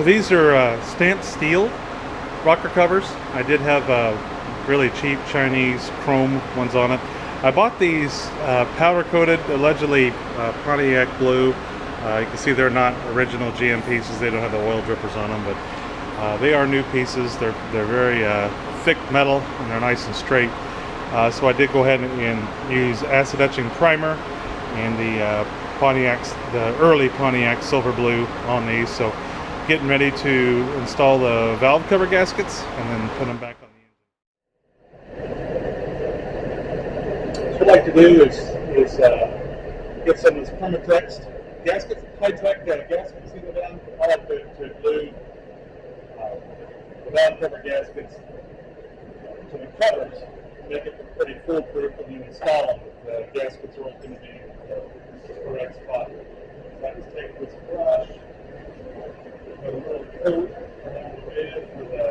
these are stamped steel rocker covers. I did have really cheap Chinese chrome ones on it. I bought these powder coated, allegedly Pontiac blue. You can see they're not original GM pieces. They don't have the oil drippers on them, but they are new pieces. They're very thick metal and they're nice and straight. So I did go ahead and use acid etching primer and the early Pontiac silver blue on these. So getting ready to install the valve cover gaskets and then put them back on the engine. What I'd like to do is get some of this permatex gaskets, high-tech gasket sealer down. I like to glue the valve cover gaskets to the covers, make it pretty foolproof when you install them. The gaskets are always going to be in the correct spot. So I just take this brush, put a little coat around the lid for the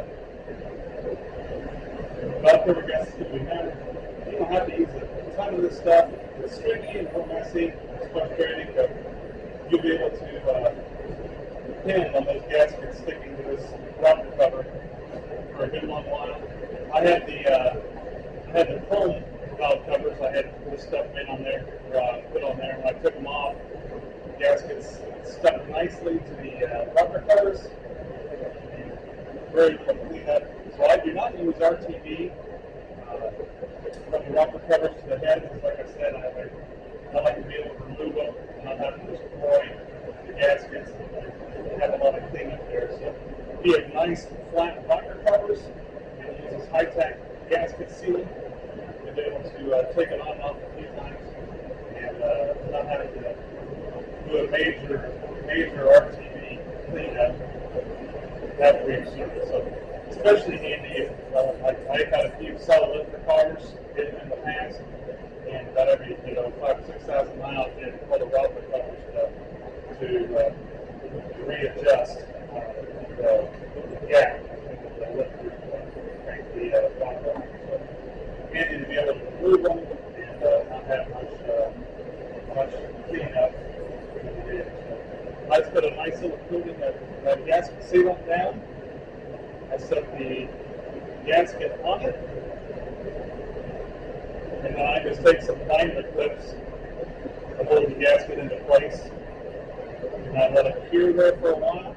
valve cover gaskets that we have. You don't have to use a ton of this stuff. It's stringy and a little messy. It's frustrating, but you'll be able to depend on those gaskets sticking to this rocker cover for a good long while. I had the chrome valve covers. I had this stuff made on there, put on there. When I took them off, the gaskets stuck nicely to the rocker covers. Very quick cleanup. So I do not use RTV from the rocker covers to the head, because like I said, I like to be able to remove them and not have to destroy the gaskets and have a lot of cleanup there. So we have nice flat rocker covers and use this high-tech gasket sealing to be able to take it on and off a few times and not having to do a major RTV cleanup that brief service. So especially handy if I've had a few solid lifter cars in the past, and about every 5,000 or 6,000 miles in for the rocker covers to readjust the gap between the lifter and the rocker. So handy to be able to remove them and not have much cleanup. So I just put a nice little coating of that gasket sealant down. I set the gasket on it, and then I just take some binder clips to hold the gasket into place, and I let it cure there for a while.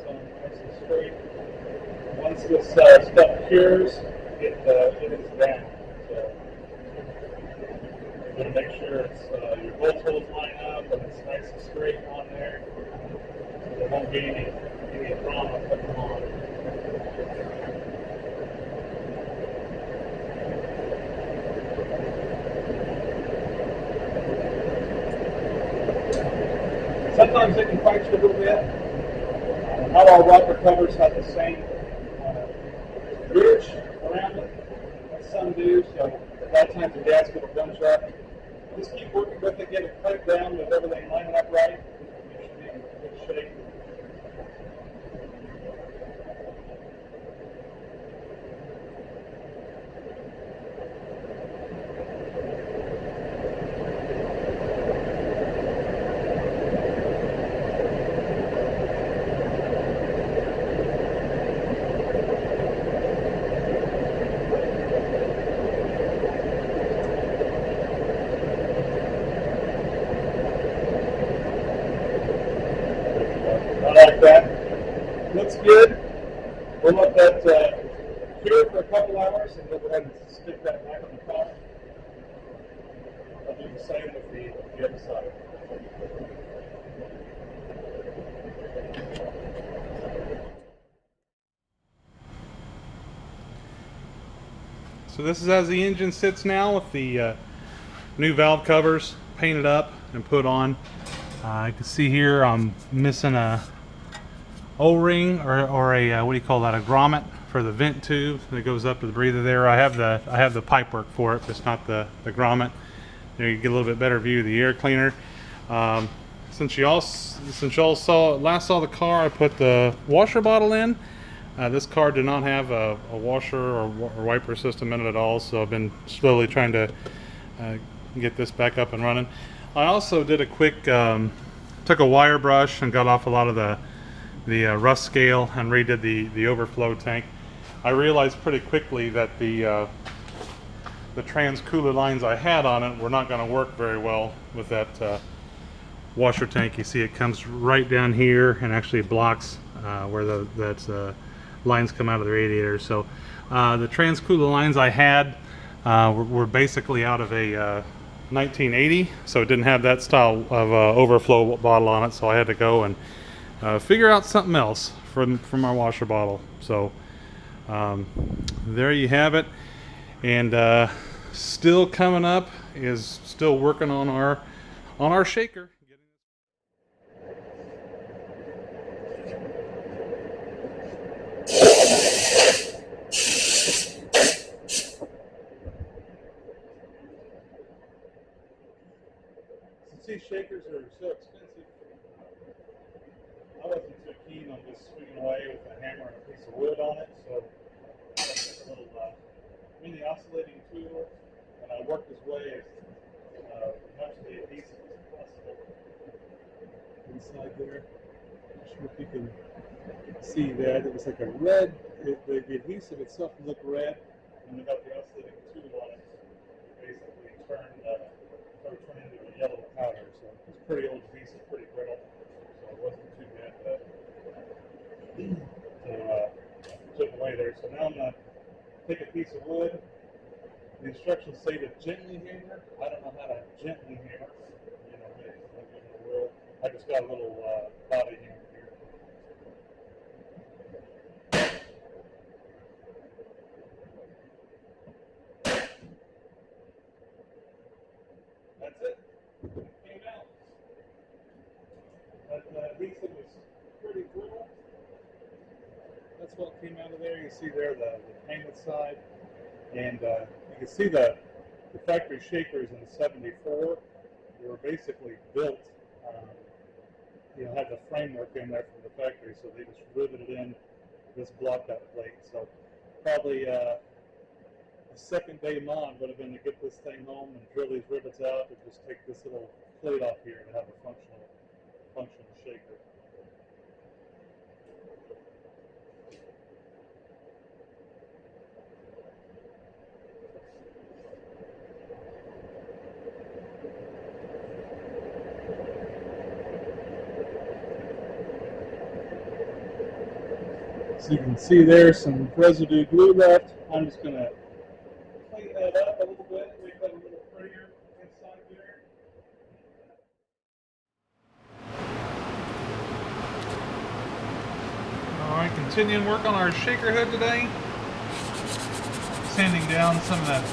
So nice and straight. Once this stuff cures, it is down. So to make sure it's your bolt holes line up and it's nice and straight on there, so there won't be any drama putting them on. Sometimes they can fight you a little bit. Not all rocker covers have the same ridge around it, as some do, so a lot of times the gasket will gun sharp. Just keep working with it, get it cut down with everything lining up right. You should be in good shape. Like that. Looks good. We'll let that cure for a couple hours and we'll go ahead and stick that back on the car. I'll do the same with the other side. So this is as the engine sits now with the new valve covers painted up and put on. You can see here I'm missing a O-ring or a what do you call that, a grommet for the vent tube that goes up to the breather there. I have the pipe work for it, but it's not the grommet. There you get a little bit better view of the air cleaner. Since you all last saw the car, I put the washer bottle in. This car did not have a washer or wiper system in it at all, so I've been slowly trying to get this back up and running. I also did a quick, took a wire brush and got off a lot of the rust scale and redid the overflow tank. I realized pretty quickly that the trans cooler lines I had on it were not going to work very well with that washer tank. You see it comes right down here and actually blocks where that lines come out of the radiator. So the trans cooler lines I had were basically out of a 1980, so it didn't have that style of overflow bottle on it, so I had to go and figure out something else from our washer bottle. So there you have it. And still coming up is still working on our shaker. These shakers are so expensive. I wasn't too keen on just swinging away with a hammer and a piece of wood on it, so I took a little mini oscillating tool, and I worked as way as much of the adhesive as possible inside there. I'm not sure if you can see that. It was like a red, the adhesive itself looked red, and we got the oscillating tool on it. Basically turned into a yellow powder, so it's pretty old adhesive, pretty brittle, so it wasn't too bad to chip away there. So now I'm going to take a piece of wood. The instructions say to gently hammer. I don't know how to gently hammer. You know, in the world. I just got a little body hammer here. That's it. It came out. That adhesive was pretty brittle. That's what came out of there. You see there the painted side. And you can see the factory shakers in '74. They were basically built, had the framework in there from the factory, so they just riveted in this block-out plate. So probably a second day mod would have been to get this thing home and drill these rivets out and just take this little plate off here to have a functional shaker. So you can see there's some residue glue left. I'm just going to clean that up a little bit, make that a little prettier inside there. Alright, continuing work on our shaker hood today. Sanding down some of that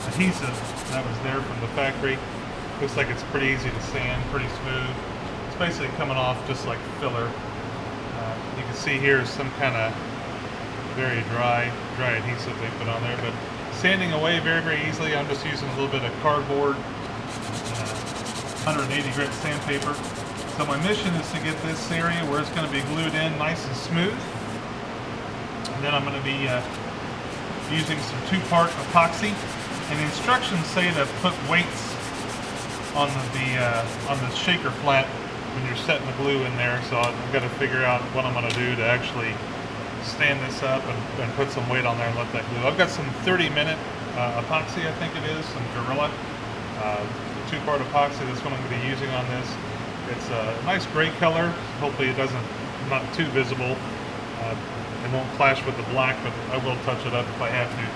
adhesive that was there from the factory. Looks like it's pretty easy to sand, pretty smooth. It's basically coming off just like filler. You can see here is some kind of very dry adhesive they put on there, but sanding away very, very easily. I'm just using a little bit of cardboard, 180 grit sandpaper. So my mission is to get this area where it's going to be glued in nice and smooth. And then I'm going to be using some 2-part epoxy. And the instructions say to put weights on the shaker flat when you're setting the glue in there, so I've got to figure out what I'm going to do to actually stand this up and put some weight on there and let that glue. I've got some 30-minute epoxy, I think it is, some Gorilla 2-part epoxy. That's what I'm going to be using on this. It's a nice gray color. Hopefully it not too visible. It won't clash with the black, but I will touch it up if I have to.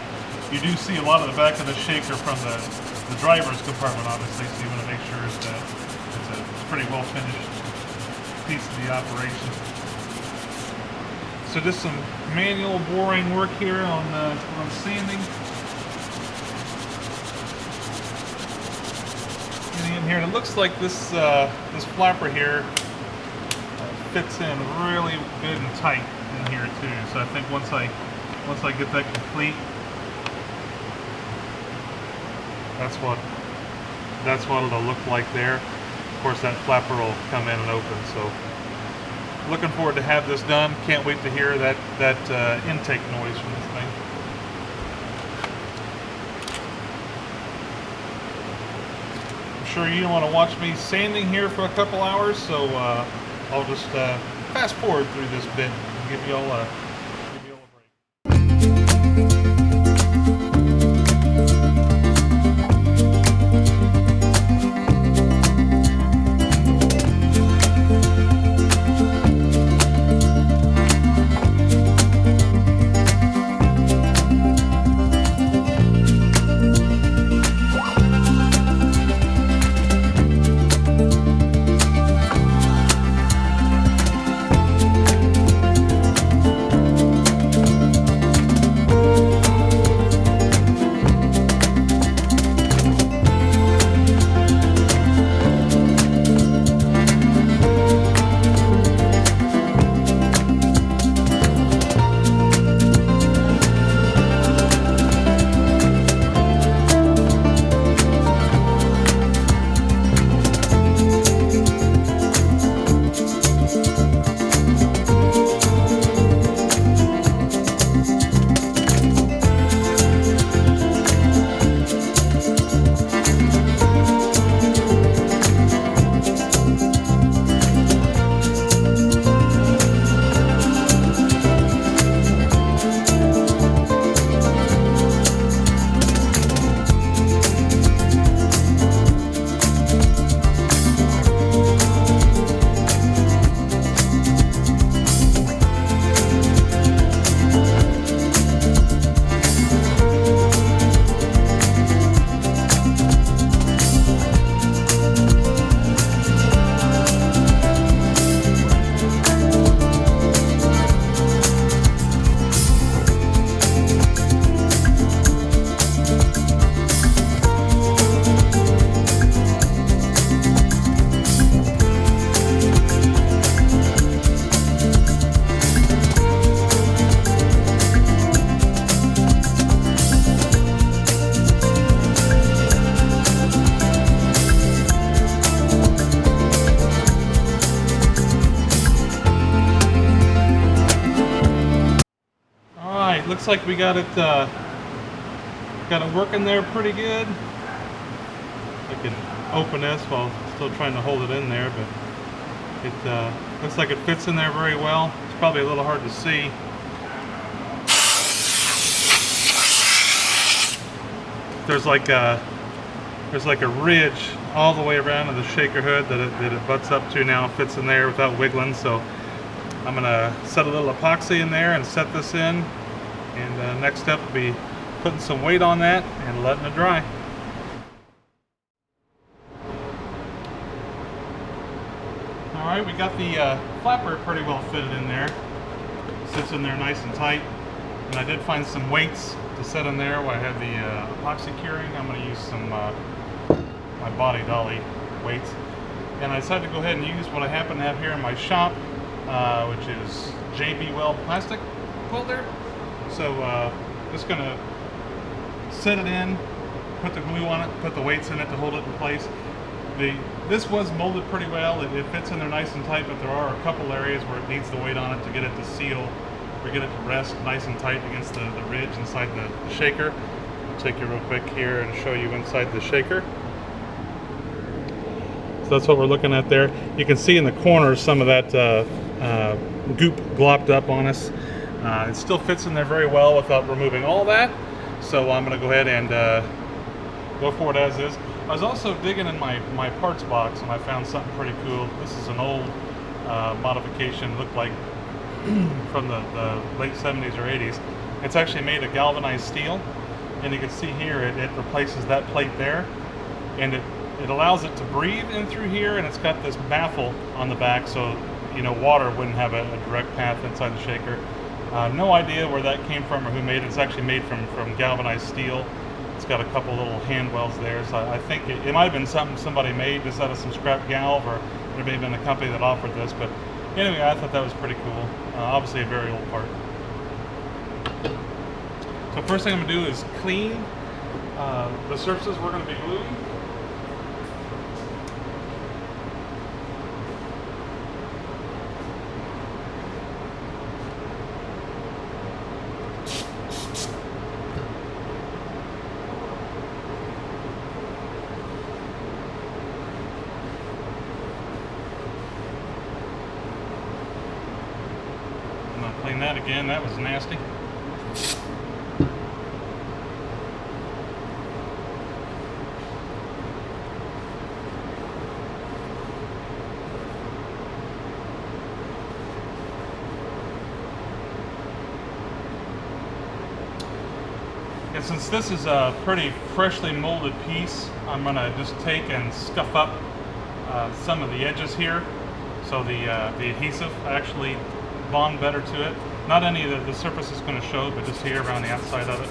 You do see a lot of the back of the shaker from the driver's compartment, obviously, so you want to make sure that it's a pretty well finished piece of the operation. So just some manual boring work here on sanding. Getting in here, and it looks like this flapper here fits in really good and tight in here too. So I think once I get that complete, that's what it'll look like there. Of course, that flapper will come in and open. So looking forward to have this done. Can't wait to hear that intake noise from this thing. sure you don't want to watch me sanding here for a couple hours, so I'll just fast forward through this bit and give you all a break. Looks like we got it working there pretty good. I can open this while still trying to hold it in there, but it looks like it fits in there very well. It's probably a little hard to see. There's like a ridge all the way around to the shaker hood that it butts up to now. It fits in there without wiggling, so I'm gonna set a little epoxy in there and set this in. And next step will be putting some weight on that and letting it dry. Alright, we got the flapper pretty well fitted in there. Sits in there nice and tight. And I did find some weights to set in there where I had the epoxy curing. I'm going to use some my body dolly weights. And I decided to go ahead and use what I happen to have here in my shop, which is JB Weld plastic welder. So just going to set it in, put the glue on it, put the weights in it to hold it in place. This was molded pretty well. It fits in there nice and tight, but there are a couple areas where it needs the weight on it to get it to seal or get it to rest nice and tight against the ridge inside the shaker. I'll take you real quick here and show you inside the shaker. So that's what we're looking at there. You can see in the corners some of that goop glopped up on us. It still fits in there very well without removing all that. So I'm going to go ahead and go for it as is. I was also digging in my parts box and I found something pretty cool. This is an old modification, looked like from the late 70s or 80s. It's actually made of galvanized steel, and you can see here it replaces that plate there, and it allows it to breathe in through here, and it's got this baffle on the back so water wouldn't have a direct path inside the shaker. No idea where that came from or who made it. It's actually made from galvanized steel. It's got a couple little hand welds there, so I think it might have been something somebody made just out of some scrap galv, or there may have been a company that offered this, but anyway, I thought that was pretty cool. Obviously a very old part. So first thing I'm going to do is clean the surfaces we're going to be gluing. Clean that again, that was nasty. And since this is a pretty freshly molded piece, I'm going to just take and scuff up some of the edges here, so the adhesive actually bond better to it. Not any of the surface is going to show, but just here around the outside of it.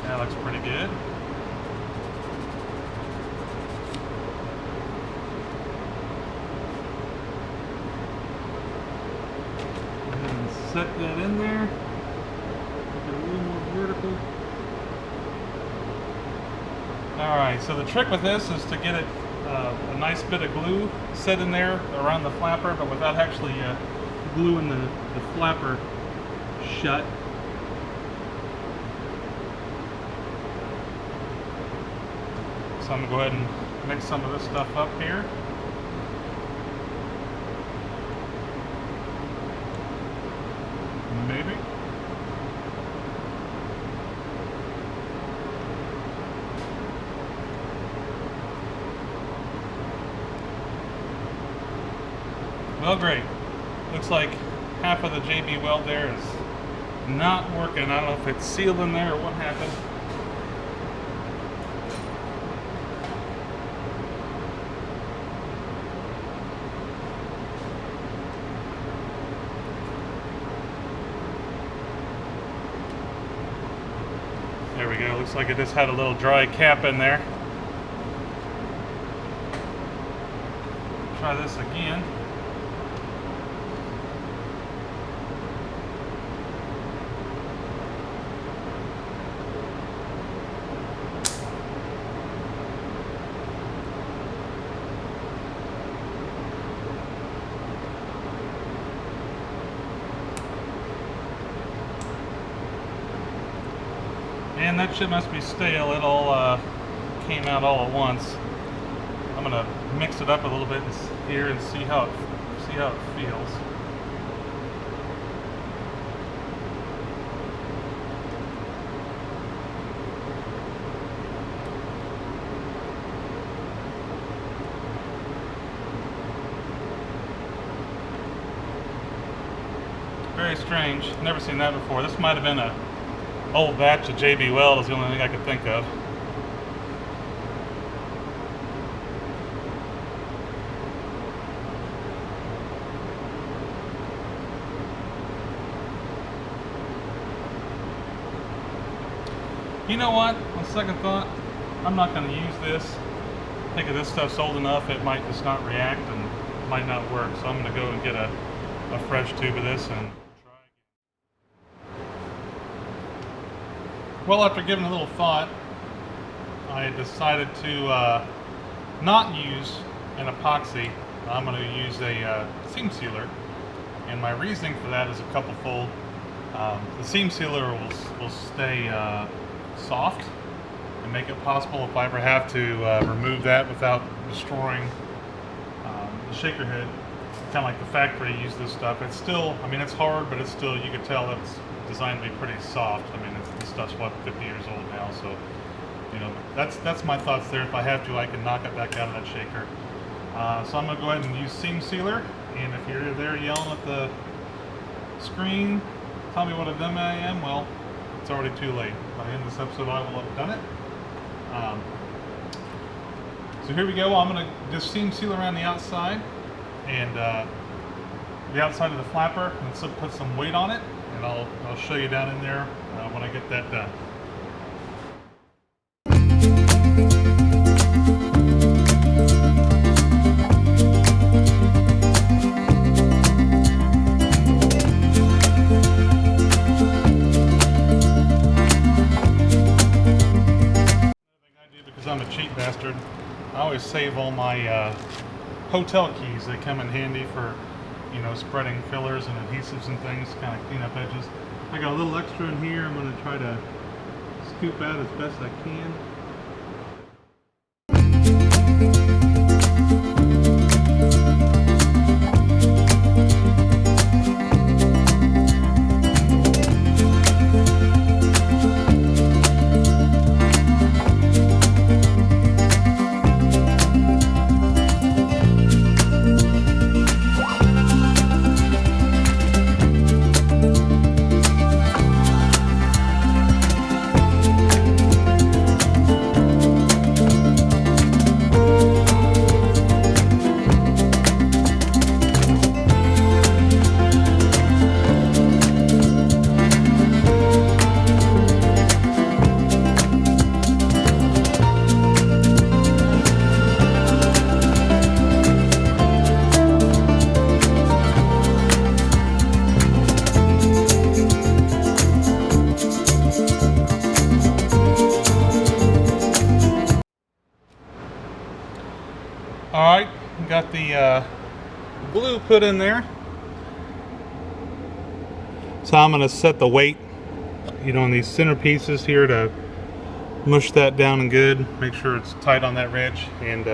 That looks pretty good. And set that in there. Make it a little more vertical. Alright, so the trick with this is to get it a nice bit of glue set in there around the flapper, but without actually gluing the flapper shut. So I'm going to go ahead and mix some of this stuff up here. Maybe. Well, great. Looks like half of the JB weld there is not working. I don't know if it's sealed in there or what happened. There we go. Looks like it just had a little dry cap in there. Try this again. And that shit must be stale. It all came out all at once. I'm gonna mix it up a little bit here and see how it feels. Very strange. Never seen that before. This might have been a old batch of JB Weld is the only thing I could think of. You know what? On second thought, I'm not going to use this. I think if this stuff's old enough, it might just not react and might not work. So I'm going to go and get a fresh tube of this and try again. Well, after giving a little thought, I decided to not use an epoxy. I'm going to use a seam sealer, and my reasoning for that is a couple-fold. The seam sealer will stay soft and make it possible if I ever have to remove that without destroying the shaker head. Kind of like the factory used this stuff. It's still, I mean, it's hard, but it's still, you can tell it's designed to be pretty soft. I mean, this stuff's what, 50 years old now, so you know, that's my thoughts there. If I have to, I can knock it back out of that shaker. So I'm gonna go ahead and use seam sealer, and if you're there yelling at the screen, tell me what a dumb I am, well, it's already too late. By the end of this episode, I will have done it. So here we go. I'm gonna just seam seal around the outside and the outside of the flapper, and put some weight on it, and I'll show you down in there when I get that done. I'm a cheap bastard. I always save all my hotel keys. They come in handy for, you know, spreading fillers and adhesives and things, kind of clean up edges. I got a little extra in here. I'm going to try to scoop out as best I can. Alright, got the glue put in there. So I'm going to set the weight, you know, on these center pieces here to mush that down and good. Make sure it's tight on that ridge and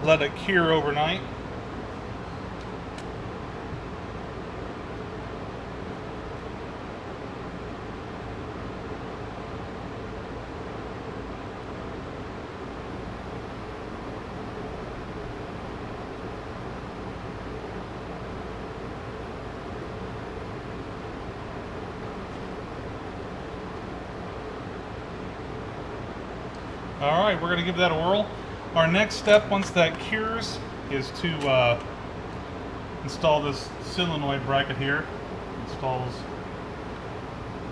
let it cure overnight. Alright, we're going to give that a whirl. Our next step, once that cures, is to install this solenoid bracket here. Installs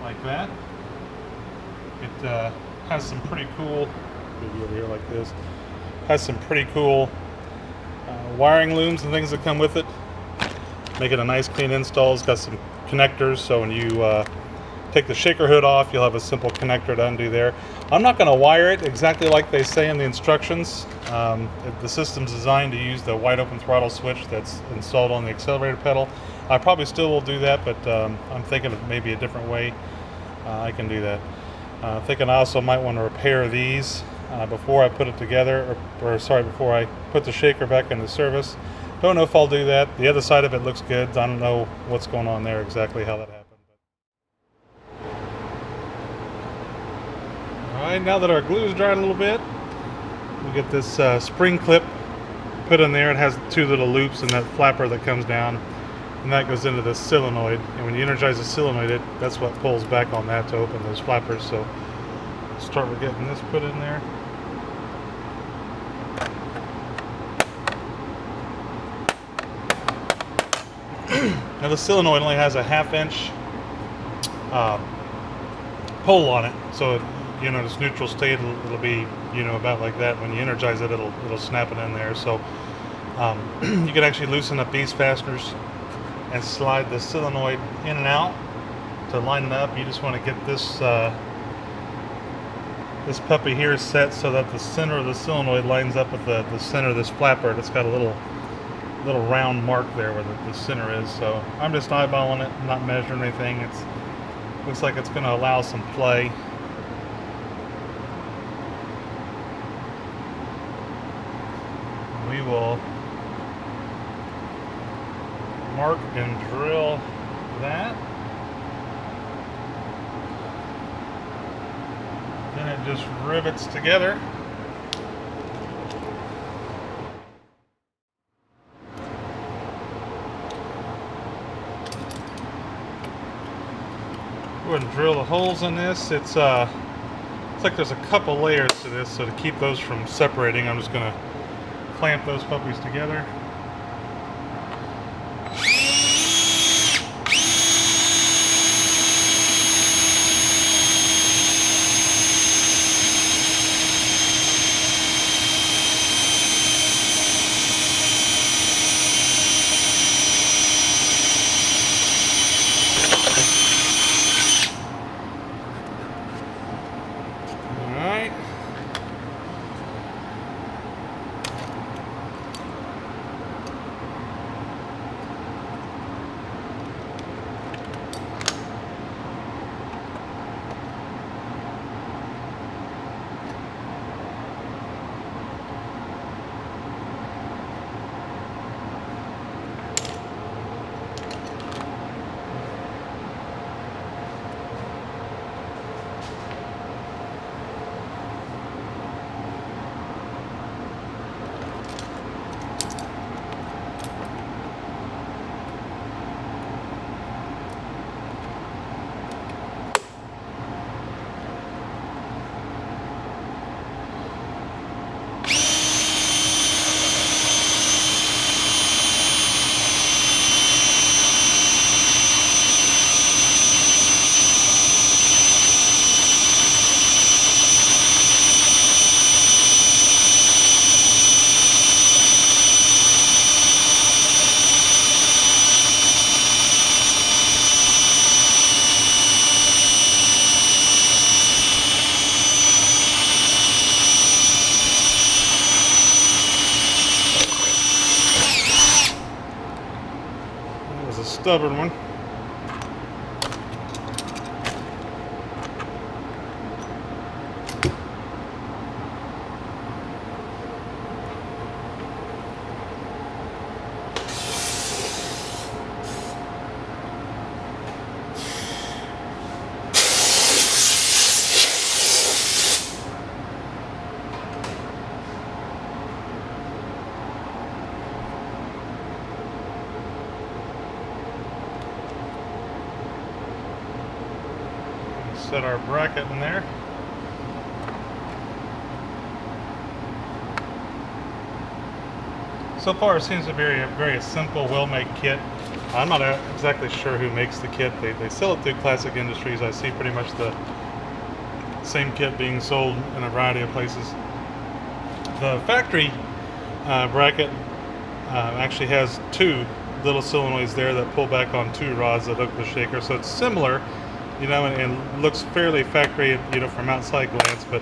like that. It has some pretty cool, maybe over here like this, has some pretty cool wiring looms and things that come with it. Make it a nice clean install. It's got some connectors, so when you take the shaker hood off, you'll have a simple connector to undo there. I'm not going to wire it exactly like they say in the instructions. The system's designed to use the wide open throttle switch that's installed on the accelerator pedal. I probably still will do that, but I'm thinking of maybe a different way I can do that. Thinking I also might want to repair these before I put it together, or sorry, before I put the shaker back into service. Don't know if I'll do that. The other side of it looks good. I don't know what's going on there exactly, how that happened. Alright, now that our glue's dried a little bit, we get this spring clip put in there. It has two little loops and that flapper that comes down, and that goes into the solenoid. And when you energize the solenoid, that's what pulls back on that to open those flappers. So start with getting this put in there. Now the solenoid only has a 1/2 inch pole on it, so you know, its neutral state, it'll be, you know, about like that. When you energize it, it'll snap it in there. So you can actually loosen up these fasteners and slide the solenoid in and out to line it up. You just want to get this this puppy here set so that the center of the solenoid lines up with the center of this flapper. It's got a little round mark there where the center is. So I'm just eyeballing it, not measuring anything. Looks like it's going to allow some play. We will mark and drill that. Then it just rivets together. Go ahead and drill the holes in this. It's like there's a couple layers to this, so to keep those from separating, I'm just going to clamp those puppies together. stubborn one. Set our bracket in there. So far it seems to be a very simple, well-made kit. I'm not exactly sure who makes the kit. They sell it through Classic Industries. I see pretty much the same kit being sold in a variety of places. The factory bracket actually has two little solenoids there that pull back on two rods that hook the shaker, so it's similar, you know, and looks fairly factory, you know, from outside glance, but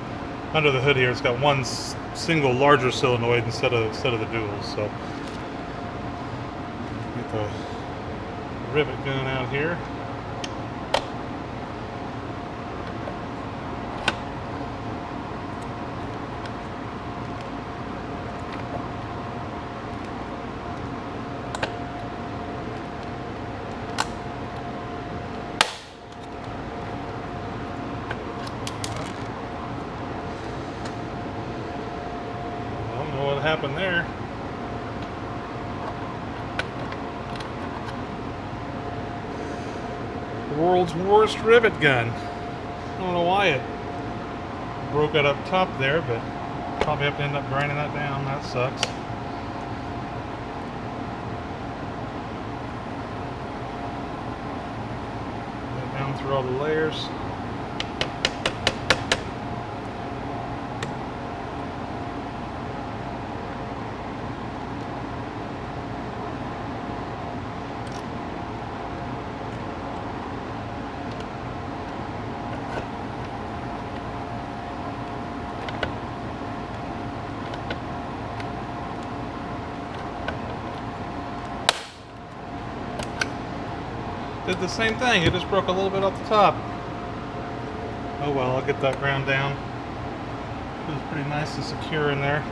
under the hood here it's got one single larger solenoid instead of the duals. So get the rivet gun out here. What happened there? World's worst rivet gun. I don't know why it broke it up top there, but probably have to end up grinding that down. That sucks. Get down through all the layers. Did the same thing, it just broke a little bit off the top. Oh well, I'll get that ground down. It was pretty nice and secure in there.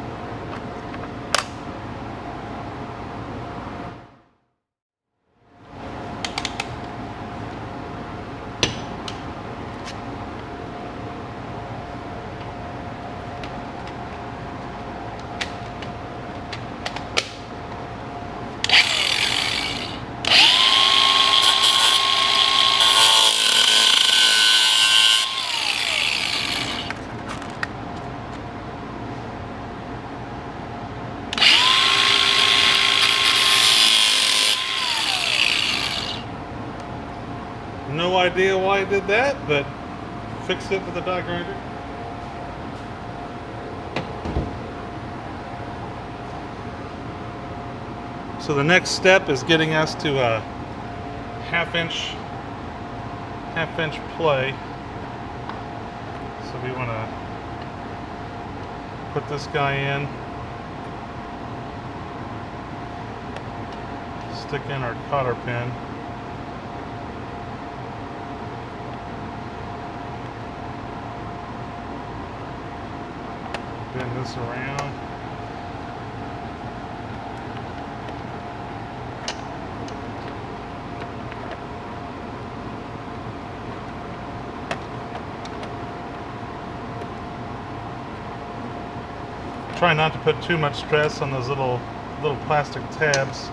No idea why it did that, but fixed it with a die grinder. So the next step is getting us to a half inch play. So we want to put this guy in, stick in our cotter pin. Bend this around. Try not to put too much stress on those little plastic tabs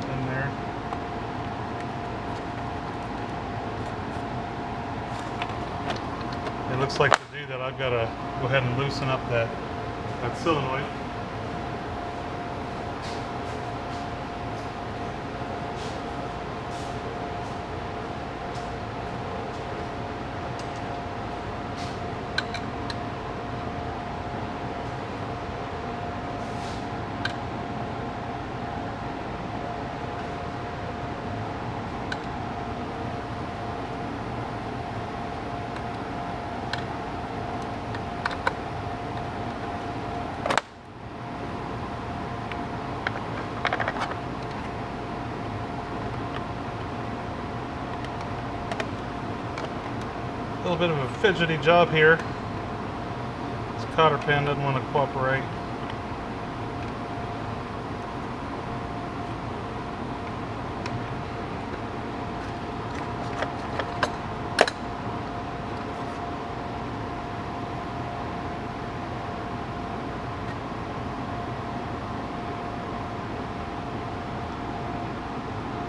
in there. It looks like to do that I've got to go ahead and loosen up that solenoid. bit of a fidgety job here. This cotter pin doesn't want to cooperate.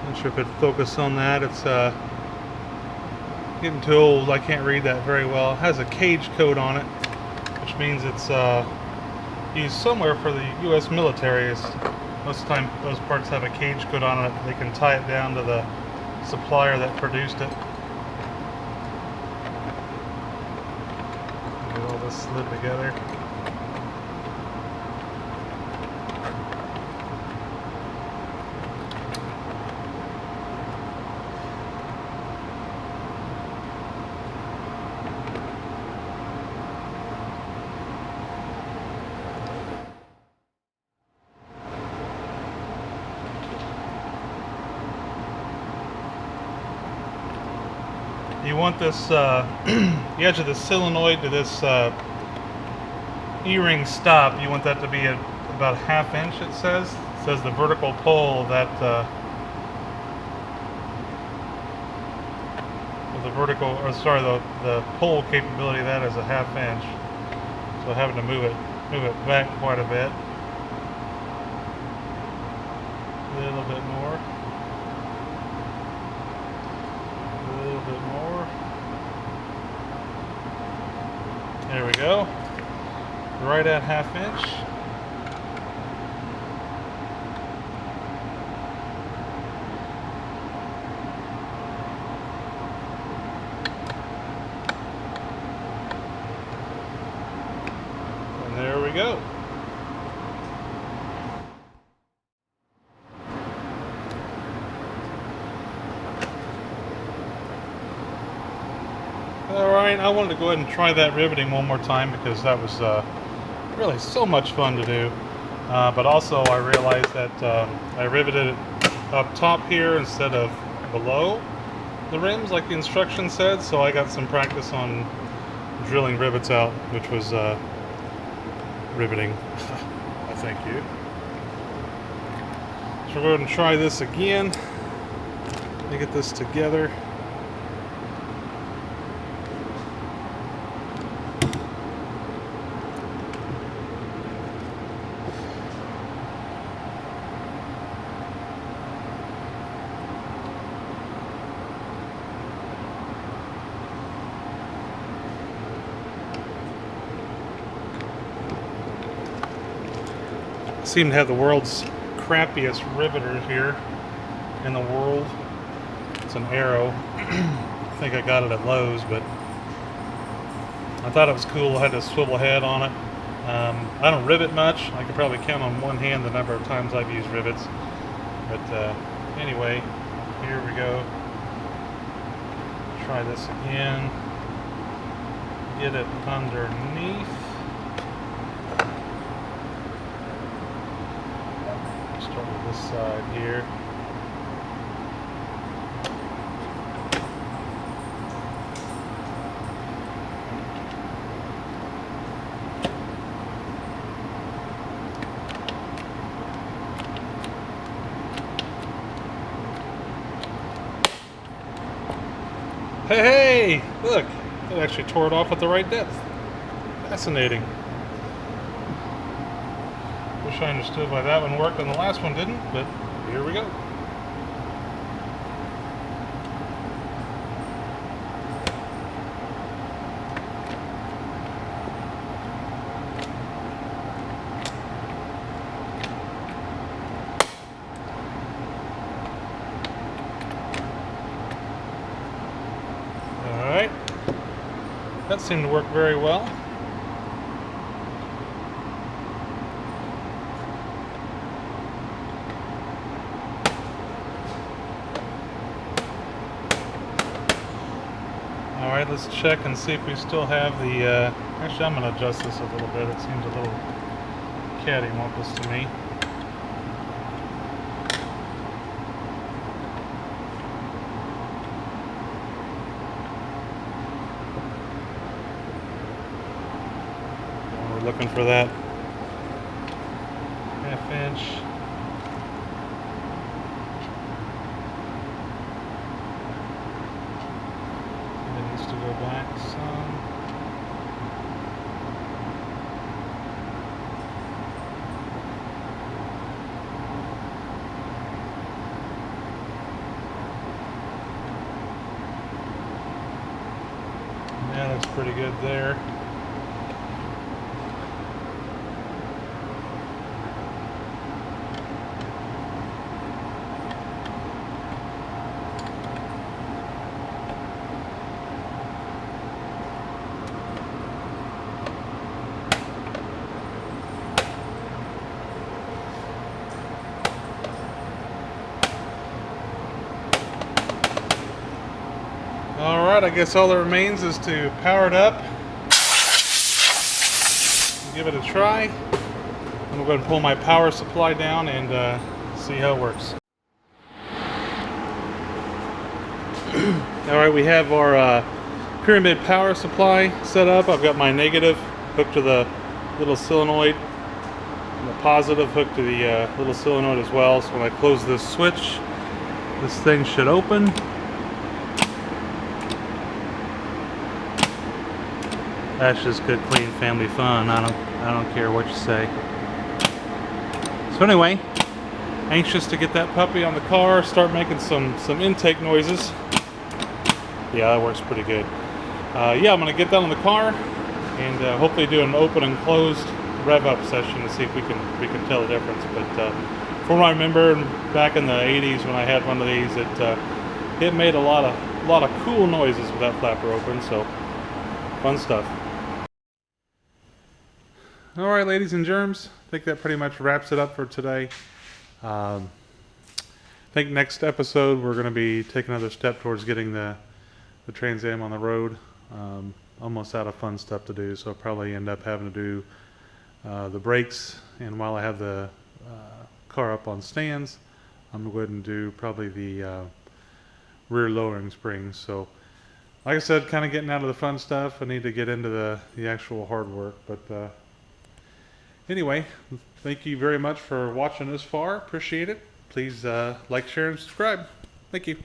Not sure if it'd focus on that. It's getting too old. I can't read that very well. It has a cage code on it, which means it's used somewhere for the U.S. military. Most of the time those parts have a cage code on it. They can tie it down to the supplier that produced it. Get all this slid together. You want this, the edge of the solenoid to this E-ring stop, you want that to be at about 1/2 inch, it says. It says the vertical pole that, the pole capability of that is a 1/2 inch. So having to move it back quite a bit. A little bit more. A little bit more. There we go. Right at 1/2 inch. And there we go. Alright, I wanted to go ahead and try that riveting one more time because that was really so much fun to do. But also I realized that I riveted it up top here instead of below the rims like the instructions said, so I got some practice on drilling rivets out, which was riveting. Thank you. So we'll go ahead and try this again. Let me get this together. Seem to have the world's crappiest riveter here in the world. It's an Arrow. I think I got it at Lowe's, but I thought it was cool. I had a swivel head on it. I don't rivet much. I could probably count on one hand the number of times I've used rivets. But anyway, here we go. Try this again. Get it underneath. Start with this side here. Hey, look, it actually tore it off at the right depth. Fascinating. Wish I understood why that one worked and the last one didn't, but here we go. Alright, that seemed to work very well. Alright, let's check and see if we still have the, actually I'm going to adjust this a little bit. It seems a little cattywampus to me. we're looking for that 1/2 inch. It needs to go back some. Yeah, that's pretty good there. Alright, I guess all that remains is to power it up, give it a try. I'm going to go ahead and pull my power supply down and see how it works. Alright, we have our pyramid power supply set up. I've got my negative hooked to the little solenoid, and the positive hooked to the little solenoid as well. So when I close this switch, this thing should open. That's just good, clean family fun. I don't care what you say. So anyway, anxious to get that puppy on the car, start making some intake noises. Yeah, that works pretty good. Yeah, I'm gonna get that on the car and hopefully do an open and closed rev up session to see if we can tell the difference. But from what I remember back in the 80s when I had one of these, it made a lot of cool noises with that flapper open. So fun stuff. Alright, ladies and germs, I think that pretty much wraps it up for today. I think next episode we're going to be taking another step towards getting the Trans Am on the road. Almost out of fun stuff to do, so I'll probably end up having to do the brakes, and while I have the car up on stands, I'm going to go ahead and do probably the rear lowering springs. So like I said, kind of getting out of the fun stuff. I need to get into the actual hard work. But anyway, thank you very much for watching this far. Appreciate it. Please like, share, and subscribe. Thank you.